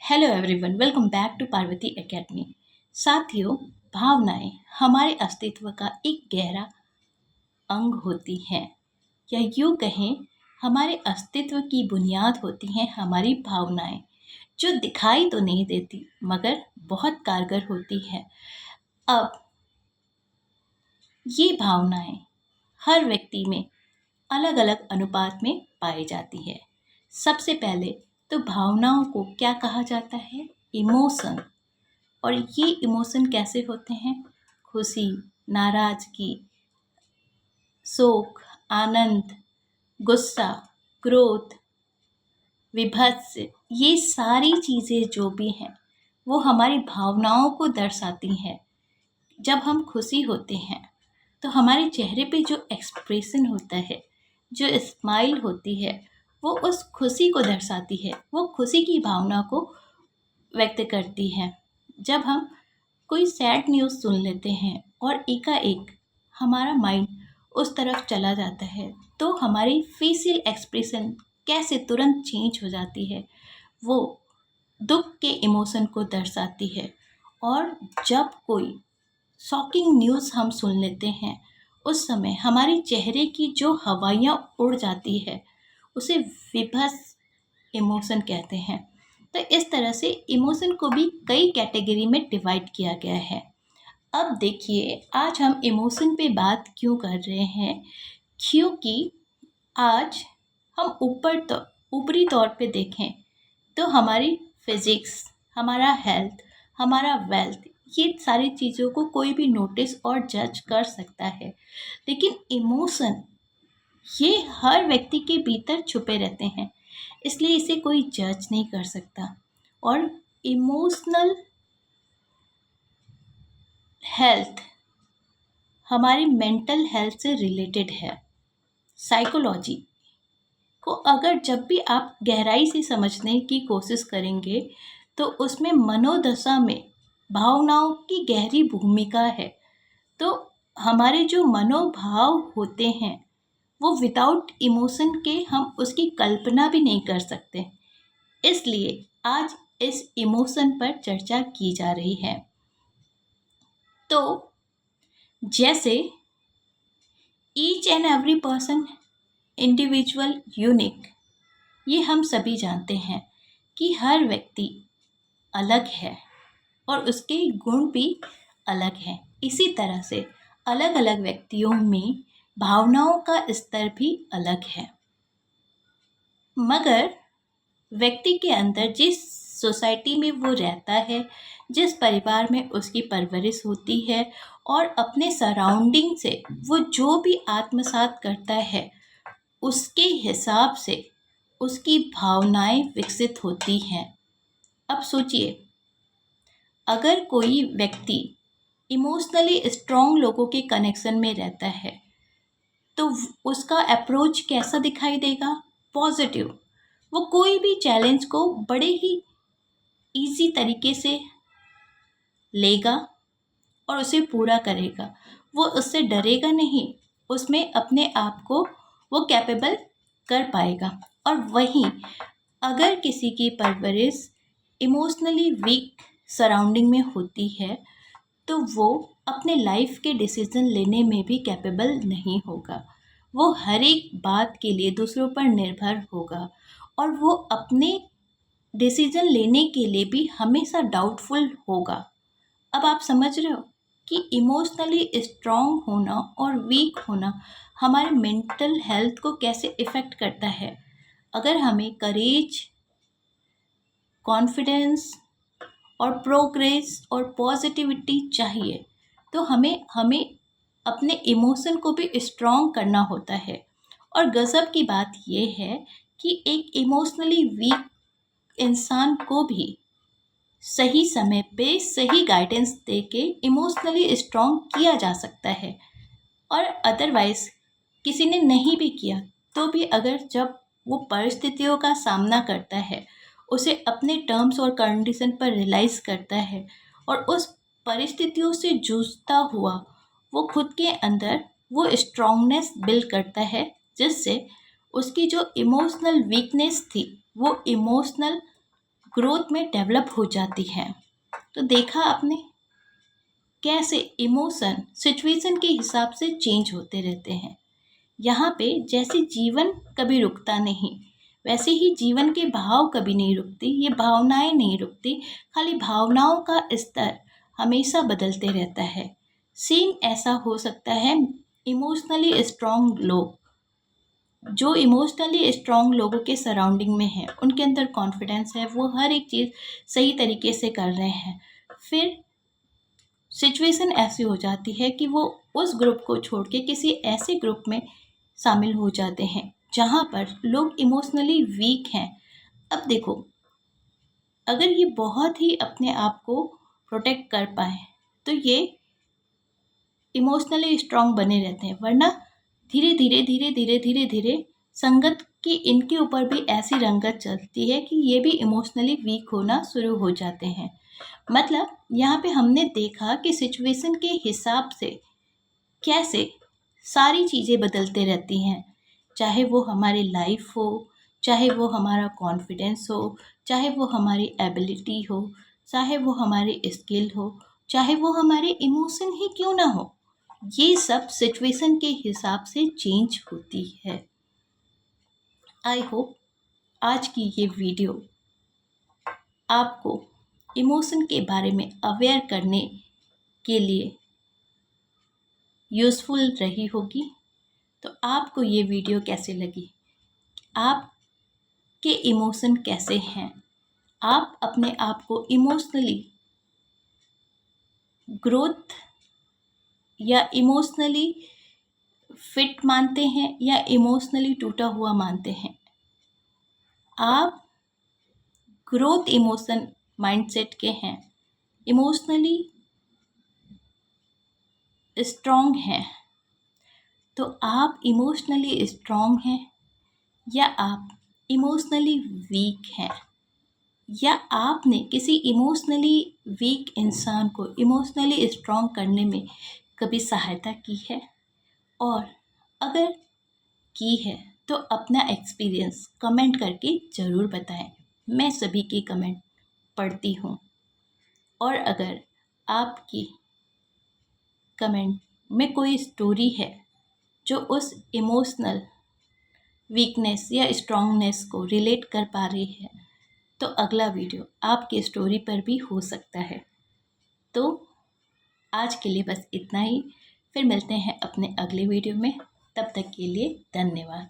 Hello everyone, welcome back to Parvati academy. साथियों, भावनाएं हमारे अस्तित्व का एक गहरा अंग होती हैं, या यूँ कहें हमारे अस्तित्व की बुनियाद होती हैं हमारी भावनाएं, जो दिखाई तो नहीं देती मगर बहुत कारगर होती है। अब ये भावनाएं हर व्यक्ति में अलग अलग अनुपात में पाई जाती है। सबसे पहले तो भावनाओं को क्या कहा जाता है? इमोशन। और ये इमोशन कैसे होते हैं? खुशी, नाराजगी, शोक, आनंद, गुस्सा, क्रोध, विभत्स, ये सारी चीज़ें जो भी हैं वो हमारी भावनाओं को दर्शाती हैं। जब हम खुशी होते हैं तो हमारे चेहरे पे जो एक्सप्रेशन होता है, जो स्माइल होती है, वो उस खुशी को दर्शाती है, वो खुशी की भावना को व्यक्त करती है। जब हम कोई सैड न्यूज़ सुन लेते हैं और एकाएक हमारा माइंड उस तरफ चला जाता है, तो हमारी फेशियल एक्सप्रेशन कैसे तुरंत चेंज हो जाती है, वो दुख के इमोशन को दर्शाती है। और जब कोई शॉकिंग न्यूज़ हम सुन लेते हैं, उस समय हमारे चेहरे की जो हवाइयाँ उड़ जाती है, उसे विभत्स इमोशन कहते हैं। तो इस तरह से इमोशन को भी कई कैटेगरी में डिवाइड किया गया है। अब देखिए, आज हम इमोशन पे बात क्यों कर रहे हैं? क्योंकि आज हम ऊपरी तौर पे देखें तो हमारी फिजिक्स, हमारा हेल्थ, हमारा वेल्थ, ये सारी चीज़ों को कोई भी नोटिस और जज कर सकता है। लेकिन इमोशन, ये हर व्यक्ति के भीतर छुपे रहते हैं, इसलिए इसे कोई जज नहीं कर सकता। और इमोशनल हेल्थ हमारी मेंटल हेल्थ से रिलेटेड है। साइकोलॉजी को अगर जब भी आप गहराई से समझने की कोशिश करेंगे, तो उसमें मनोदशा में भावनाओं की गहरी भूमिका है। तो हमारे जो मनोभाव होते हैं, वो विदाउट इमोशन के हम उसकी कल्पना भी नहीं कर सकते। इसलिए आज इस इमोशन पर चर्चा की जा रही है। तो जैसे each and every person individual unique, ये हम सभी जानते हैं कि हर व्यक्ति अलग है और उसके गुण भी अलग हैं। इसी तरह से अलग अलग व्यक्तियों में भावनाओं का स्तर भी अलग है। मगर व्यक्ति के अंदर जिस सोसाइटी में वो रहता है, जिस परिवार में उसकी परवरिश होती है, और अपने सराउंडिंग से वो जो भी आत्मसात करता है, उसके हिसाब से उसकी भावनाएं विकसित होती हैं। अब सोचिए, अगर कोई व्यक्ति इमोशनली स्ट्रॉन्ग लोगों के कनेक्शन में रहता है, तो उसका अप्रोच कैसा दिखाई देगा? पॉजिटिव। वो कोई भी चैलेंज को बड़े ही इजी तरीके से लेगा और उसे पूरा करेगा। वो उससे डरेगा नहीं, उसमें अपने आप को वो कैपेबल कर पाएगा। और वहीं अगर किसी की परवरिश इमोशनली वीक सराउंडिंग में होती है, तो वो अपने लाइफ के डिसीजन लेने में भी कैपेबल नहीं होगा। वो हर एक बात के लिए दूसरों पर निर्भर होगा और वो अपने डिसीजन लेने के लिए भी हमेशा डाउटफुल होगा। अब आप समझ रहे हो कि इमोशनली स्ट्रॉन्ग होना और वीक होना हमारे मेंटल हेल्थ को कैसे इफ़ेक्ट करता है। अगर हमें करेज, कॉन्फिडेंस और प्रोग्रेस और पॉजिटिविटी चाहिए, तो हमें हमें अपने इमोशन को भी स्ट्रॉन्ग करना होता है। और गज़ब की बात यह है कि एक इमोशनली वीक इंसान को भी सही समय पे सही गाइडेंस दे के इमोशनली स्ट्रॉन्ग किया जा सकता है। और अदरवाइज़ किसी ने नहीं भी किया तो भी, अगर जब वो परिस्थितियों का सामना करता है, उसे अपने टर्म्स और कंडीशन पर रियलाइज़ करता है और उस परिस्थितियों से जूझता हुआ वो खुद के अंदर वो स्ट्रॉन्गनेस बिल्ड करता है, जिससे उसकी जो इमोशनल वीकनेस थी वो इमोशनल ग्रोथ में डेवलप हो जाती है। तो देखा आपने कैसे इमोशन सिचुएशन के हिसाब से चेंज होते रहते हैं। यहाँ पे जैसे जीवन कभी रुकता नहीं, वैसे ही जीवन के भाव कभी नहीं रुकती, ये भावनाएं नहीं रुकती, खाली भावनाओं का स्तर हमेशा बदलते रहता है। सेम ऐसा हो सकता है इमोशनली स्ट्रॉन्ग लोग, जो इमोशनली स्ट्रॉन्ग लोगों के सराउंडिंग में है, उनके अंदर कॉन्फिडेंस है, वो हर एक चीज़ सही तरीके से कर रहे हैं। फिर सिचुएशन ऐसी हो जाती है कि वो उस ग्रुप को छोड़ के किसी ऐसे ग्रुप में शामिल हो जाते हैं जहाँ पर लोग इमोशनली वीक हैं। अब देखो, अगर ये बहुत ही अपने आप को प्रोटेक्ट कर पाए तो ये इमोशनली स्ट्रांग बने रहते हैं, वरना धीरे धीरे धीरे धीरे धीरे धीरे संगत की इनके ऊपर भी ऐसी रंगत चलती है कि ये भी इमोशनली वीक होना शुरू हो जाते हैं। मतलब यहाँ पे हमने देखा कि सिचुएशन के हिसाब से कैसे सारी चीज़ें बदलते रहती हैं, चाहे वो हमारी लाइफ हो, चाहे वो हमारा कॉन्फिडेंस हो, चाहे वो हमारी एबिलिटी हो, चाहे वो हमारी स्किल हो, चाहे वो हमारे इमोशन ही क्यों ना हो, ये सब सिचुएशन के हिसाब से चेंज होती है। आई होप आज की ये वीडियो आपको इमोशन के बारे में अवेयर करने के लिए यूज़फुल रही होगी। तो आपको ये वीडियो कैसे लगी? आपके इमोशन कैसे हैं? आप अपने आप को इमोशनली ग्रोथ या इमोशनली फिट मानते हैं या इमोशनली टूटा हुआ मानते हैं? आप ग्रोथ इमोशन माइंडसेट के हैं, इमोशनली स्ट्रॉन्ग हैं, तो आप इमोशनली स्ट्रॉन्ग हैं या आप इमोशनली वीक हैं, या आपने किसी इमोशनली वीक इंसान को इमोशनली स्ट्रॉन्ग करने में कभी सहायता की है? और अगर की है तो अपना एक्सपीरियंस कमेंट करके ज़रूर बताएं। मैं सभी की कमेंट पढ़ती हूँ, और अगर आपकी कमेंट में कोई स्टोरी है जो उस इमोशनल वीकनेस या स्ट्रॉन्गनेस को रिलेट कर पा रही है, तो अगला वीडियो आपकी स्टोरी पर भी हो सकता है। तो आज के लिए बस इतना ही, फिर मिलते हैं अपने अगले वीडियो में। तब तक के लिए धन्यवाद।